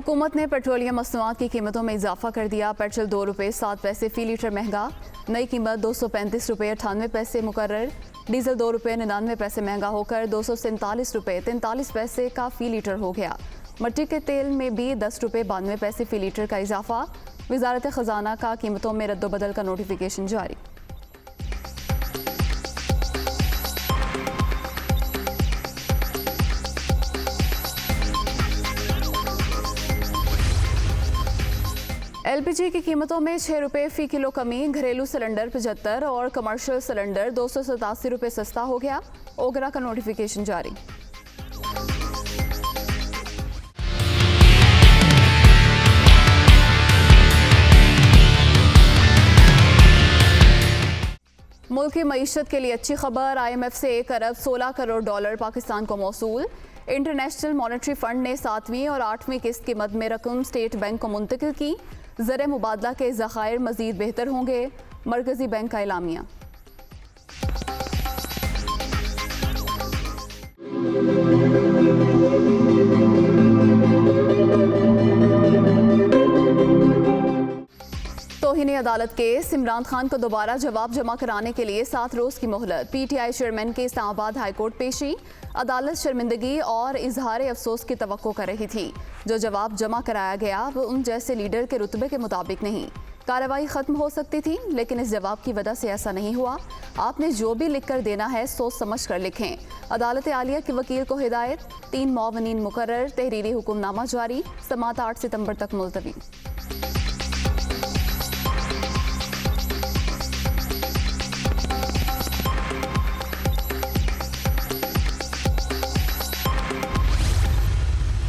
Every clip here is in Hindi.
हुकूमत ने पेट्रोलियम मसनूआत की कीमतों में इजाफा कर दिया। पेट्रोल 2 रुपये 7 पैसे फ़ी लीटर महंगा, नई कीमत 235 रुपये 98 पैसे मुकर्रर। डीजल 2 रुपये 99 पैसे महंगा होकर 247 रुपये 43 पैसे का फ़ी लीटर हो गया। मट्टी के तेल में भी 10 रुपये 92 पैसे फ़ी लीटर का इजाफा। वजारत ख़जाना का कीमतों में रद्दोबदल का नोटिफिकेशन जारी। LPG की कीमतों में 6 रुपये फ़ी किलो कमी, घरेलू सिलेंडर 75 और कमर्शियल सिलेंडर 287 रुपये सस्ता हो गया। ओगरा का नोटिफिकेशन जारी। मुल्क की मईशत के लिए अच्छी खबर, IMF से 1 अरब 16 करोड़ डॉलर पाकिस्तान को मौसूल। इंटरनेशनल मॉनेटरी फंड ने 7वीं और 8वीं किस्त की मद में रकम स्टेट बैंक को मुंतकिल की। ज़र मुबादला के ज़खायर मज़ीद बेहतर होंगे, मरकज़ी बैंक का एलामिया। तौहीन अदालत केस, इमरान खान को दोबारा जवाब जमा कराने के लिए 7 रोज़ की मोहलत। PTI चेयरमैन के इस्लामाबाद हाईकोर्ट पेशी। अदालत शर्मिंदगी और इजहार अफसोस की तवक्को कर रही थी। जो जवाब जमा कराया गया वो उन जैसे लीडर के रुतबे के मुताबिक नहीं। कार्रवाई ख़त्म हो सकती थी, लेकिन इस जवाब की वजह से ऐसा नहीं हुआ। आपने जो भी लिख कर देना है सोच समझ कर लिखें। अदालत आलिया के वकील को हिदायत। 3 मुअव्विनीन मुकर्रर, तहरीरी हुक्मनामा जारी। समाअत 8 सितंबर तक मुलतवी।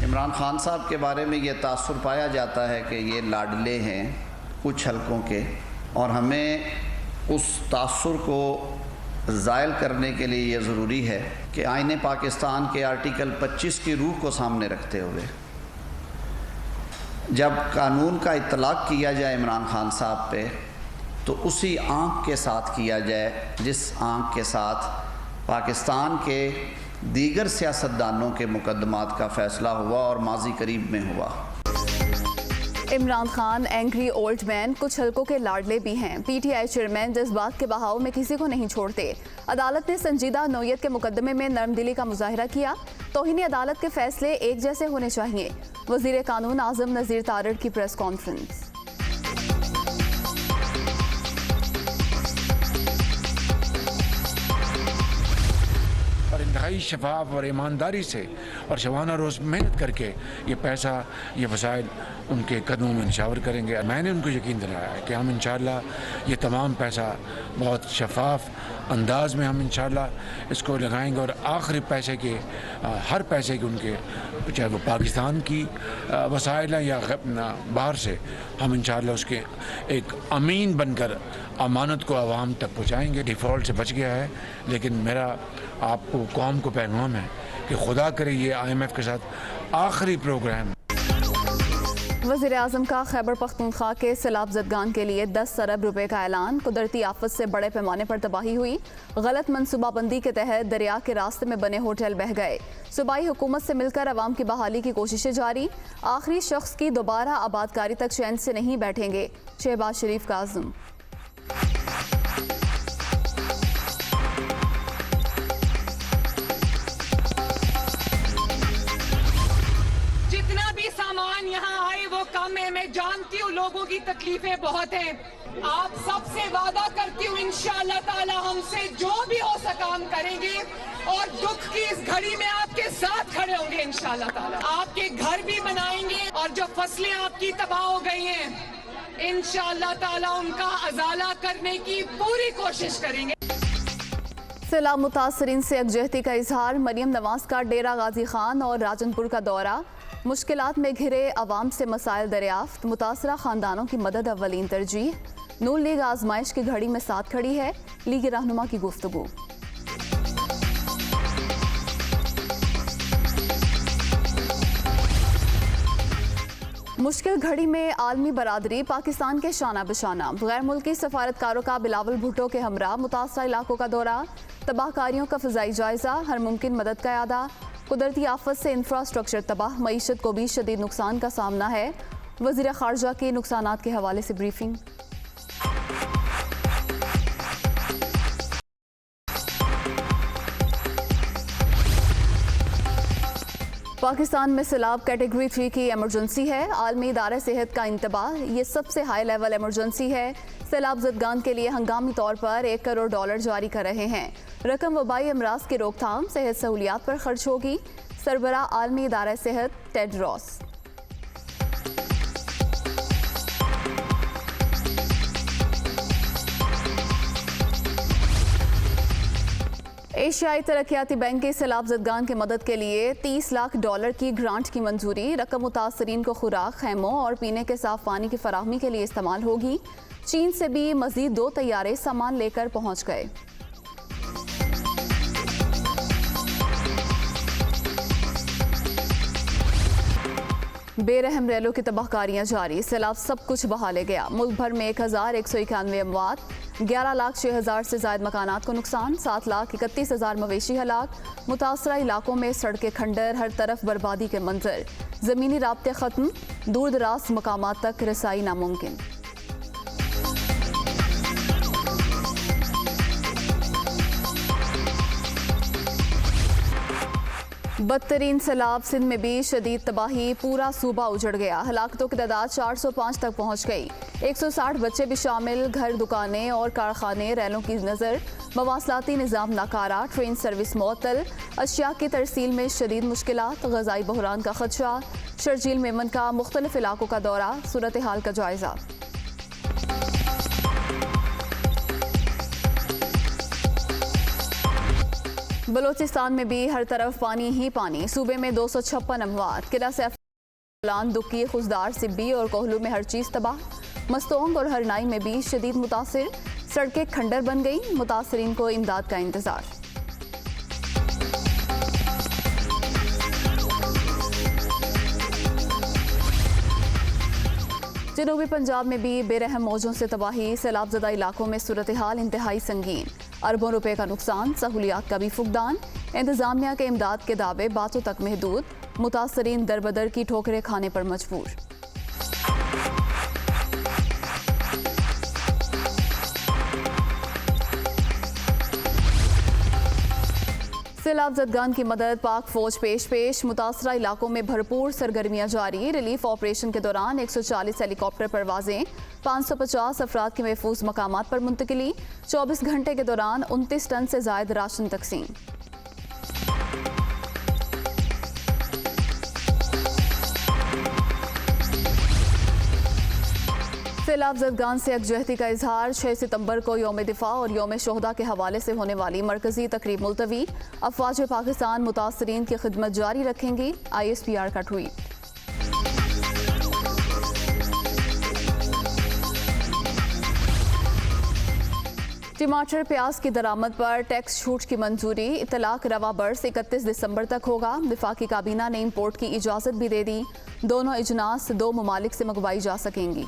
इमरान खान साहब के बारे में ये तासुर पाया जाता है कि ये लाडले हैं कुछ हलकों के, और हमें उस तासुर को ज़ायल करने के लिए ये ज़रूरी है कि आईने पाकिस्तान के आर्टिकल 25 की रूह को सामने रखते हुए जब कानून का इतलाक़ किया जाए इमरान खान साहब पे, तो उसी आँख के साथ किया जाए जिस आँख के साथ पाकिस्तान के दीगर सियासतदानों के मुकदमात का फ़ैसला हुआ और माजी करीब में हुआ। Imran Khan angry old man, कुछ हलकों के लाडले भी हैं। PTI चेयरमैन जज्बात के बहाव में किसी को नहीं छोड़ते। अदालत ने संजीदा नौयत के मुकदमे में नरमदिली का मुजाहिरा किया। तौहीन अदालत के फैसले एक जैसे होने चाहिए। वज़ीर कानून आज़म नज़ीर तारड़ की प्रेस कॉन्फ्रेंस। इंतहाई शफाफ और ईमानदारी से और शबाना रोज़ मेहनत करके ये पैसा, ये वसाइल उनके कदमों में निशावर करेंगे। मैंने उनको यकीन दिलाया है कि हम इंशाअल्लाह ये तमाम पैसा बहुत शफाफ अंदाज में हम इंशाअल्लाह इसको लगाएंगे और आखिरी पैसे के हर पैसे के उनके, चाहे वो पाकिस्तान की वसाइल हैं या बाहर से, हम इंशाअल्लाह उसके एक अमीन बनकर अमानत को आवाम तक पहुँचाएँगे। डिफ़ॉल्ट से बच गया है, लेकिन मेरा आपको कौम को पैगाम है कि खुदा करे ये IMF के साथ आखिरी प्रोग्राम। वज़ीर आज़म का खैबर पख्तूनख्वा के सैलाब ज़दगान के लिए 10 अरब रुपए का ऐलान। कुदरती आफत से बड़े पैमाने पर तबाही हुई। गलत मनसूबाबंदी के तहत दरिया के रास्ते में बने होटल बह गए। सूबाई हुकूमत से मिलकर अवाम की बहाली की कोशिशें जारी। आखिरी शख्स की दोबारा आबादकारी तक चैन से नहीं बैठेंगे, शहबाज शरीफ का आज़म। सामान यहाँ आए वो कम है। मैं जानती हूँ लोगों की तकलीफें बहुत हैं। आप सबसे वादा करती हूँ इंशाअल्लाह ताला हमसे जो भी हो सका हम करेंगे, और दुख की इस घड़ी में आपके साथ खड़े होंगे इंशाअल्लाह ताला। आपके घर भी बनाएंगे, और जो फसलें आपकी तबाह हो गई हैं इंशाअल्लाह ताला उनका अजाला करने की पूरी कोशिश करेंगे। सैलाब मुतासरीन से यकजहती का इजहार। मरियम नवाज का डेरा गाजी खान और राजनपुर का दौरा। मुश्किलात में घिरे अवाम से मसाइल दरियाफ्त। मुतासरा खानदानों की मदद अव्वलीन तरजीह। नून लीग आजमाइश की घड़ी में साथ खड़ी है, लीग रहनुमा की गुफ्तगू। मुश्किल घड़ी में आलमी बरादरी पाकिस्तान के शाना बशाना। गैर मुल्की सफारतकारों का बिलावल भुट्टो के हमरा मुतासरा इलाकों का दौरा। तबाहकारियों का फ़िज़ाई जायज़ा, हर मुमकिन मदद का यादा। कुदरती आफत से इंफ्रास्ट्रक्चर तबाह, मईशत को भी शदीद नुकसान का सामना है। वज़ीर ख़ारजा के नुकसानात के हवाले से ब्रीफिंग। पाकिस्तान में सैलाब कैटेगरी 3 की इमरजेंसी है। आलमी इदारे सेहत का इंतबाह, ये सबसे हाई लेवल इमरजेंसी है। सैलाब ज़दगान के लिए हंगामी तौर पर $1 करोड़ जारी कर रहे हैं। रकम वबाई अमराज की रोकथाम, सेहत सहूलियात पर खर्च होगी। सरबराह आलमी इदारा सेहत टेड्रॉस। एशियाई तरक्याती बैंक के सैलाब ज़दगान की मदद के लिए $30 लाख की ग्रांट की मंजूरी। रकम मुतासरीन को खुराक, खैमों और पीने के साफ पानी की फराहमी के लिए इस्तेमाल होगी। चीन से भी मजीद 2 तैयारे सामान लेकर पहुंच गए। बेरहम रैलों की तबाहकारियां जारी, सैलाब सब कुछ बहा ले गया। मुल्क भर में 1191 अमवात, 11,06,000 से ज्यादा मकानात को नुकसान, 7,31,000 मवेशी हलाक। मुतासरा इलाकों में सड़कें खंडर, हर तरफ बर्बादी के मंजर। ज़मीनी राब्ते ख़त्म, दूर दराज मकामात तक रसाई नामुमकिन। बदतरीन सैलाब, सिंध में भी शदीद तबाही, पूरा सूबा उजड़ गया। हलाकतों की तादाद 405 तक पहुंच गई। 160 बच्चे भी शामिल, घर, दुकानें और कारखाने रैलों की नज़र। मवासलाती निज़ाम नाकारा, ट्रेन सर्विस मुअत्तल, अशिया की तरसील में शदीद मुश्किलात, ग़ज़ाई बहरान का खदशा। शर्जील मेमन का मुख्तलिफ इलाकों का दौरा, सूरत हाल का जायज़ा। बलोचिस्तान में भी हर तरफ पानी ही पानी, सूबे में 256 अमवात। किला से दुक्की, खुजदार, सिब्बी और कोहलू में हर चीज़ तबाह। मस्तोंग और हरनाई में भी शदीद मुतासिर, सड़कें खंडर बन गई। मुतासरीन को इमदाद का इंतजार। जनूबी पंजाब में भी बेरहम मौजों से तबाही, सैलाबज़दा इलाकों में सूरत हाल इंतहाई संगीन। अरबों रुपए का नुकसान, सहूलियात का भी फुकदान। इंतजामिया के इमदाद के दावे बातों तक महदूद। मुतासरीन दरबदर की ठोकरें खाने पर मजबूर। सैलाब ज़दगान की मदद, पाक फौज पेश। मुतासरा इलाकों में भरपूर सरगर्मियां जारी। रिलीफ ऑपरेशन के दौरान 140 हेलीकॉप्टर परवाजें, 550 अफराद के महफूज मकामात पर मुंतकिली। 24 घंटे के दौरान 29 टन से जायद राशन तकसीम। सैलाब ज़दगान से यकजहती का इजहार। 6 सितंबर को यौम दिफा और यौम शोहदा के हवाले से होने वाली मरकजी तकरीब मुलतवी। अफवाज पाकिस्तान मुतासरीन की खिदमत जारी रखेंगी। ISPR का ट्वीट। टमाटर, प्याज की दरामद पर टैक्स छूट की मंजूरी। इतलाक रवा बर्स 31 दिसंबर तक होगा। वफाकी काबीना ने इम्पोर्ट की इजाज़त भी दे दी। दोनों इजनास 2 ममालिक से मंगवाई जा सकेंगी।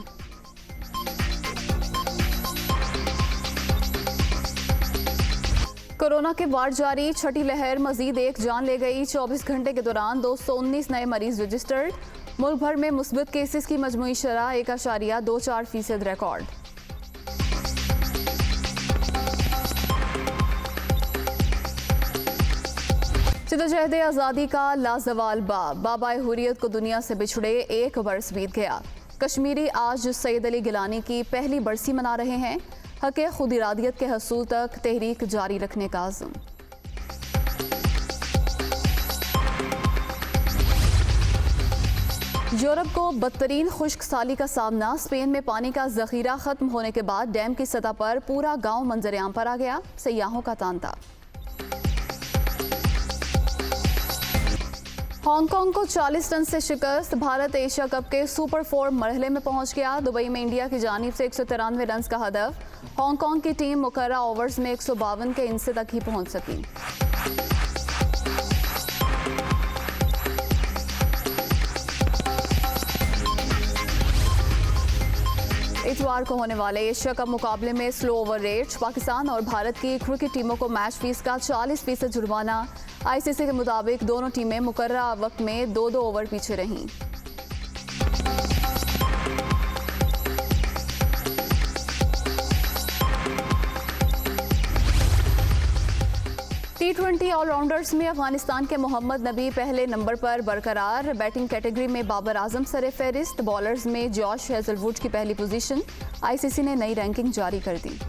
कोरोना के वार्ड जारी, छठी लहर मजीद 1 जान ले गई। 24 घंटे के दौरान 219 नए मरीज रजिस्टर्ड। मुल्क भर में मुस्बत केसेस की मजमूई शरह 1.24% रिकॉर्ड। जदोजहद आज़ादी का लाजवाल बाब, बाबाए हुर्रियत को दुनिया से बिछड़े 1 बरस बीत गया। कश्मीरी आज सैयद अली गिलानी की पहली बरसी मना रहे हैं। हक़ खुद इरादियत के हसूल तक तहरीक जारी रखने का आज़म। यूरोप को बदतरीन खुश्क साली का सामना। स्पेन में पानी का जखीरा खत्म होने के बाद डैम की सतह पर पूरा गांव मंजरेआम पर आ गया। सयाहों का तांता। हांगकांग को 40 रन से शिकस्त। भारत एशिया कप के सुपर 4 मरहले में पहुंच गया। दुबई में इंडिया की जानिब से 193 रन का हदफ। हांगकांग की टीम मुकर्रर ओवर्स में 152 के इंसे तक ही पहुंच सकी। इतवार को होने वाले एशिया कप मुकाबले में स्लो ओवर रेट, पाकिस्तान और भारत की क्रिकेट टीमों को मैच फीस का 40% जुर्माना। आईसीसी के मुताबिक दोनों टीमें मुकर्ररा वक्त में 2-2 ओवर पीछे रहीं। T20 ऑलराउंडर्स में अफगानिस्तान के मोहम्मद नबी पहले नंबर पर बरकरार। बैटिंग कैटेगरी में बाबर आजम सरे फहरिस्त, बॉलर्स में जॉश हेजलवुड की पहली पोजीशन। आईसीसी ने नई रैंकिंग जारी कर दी।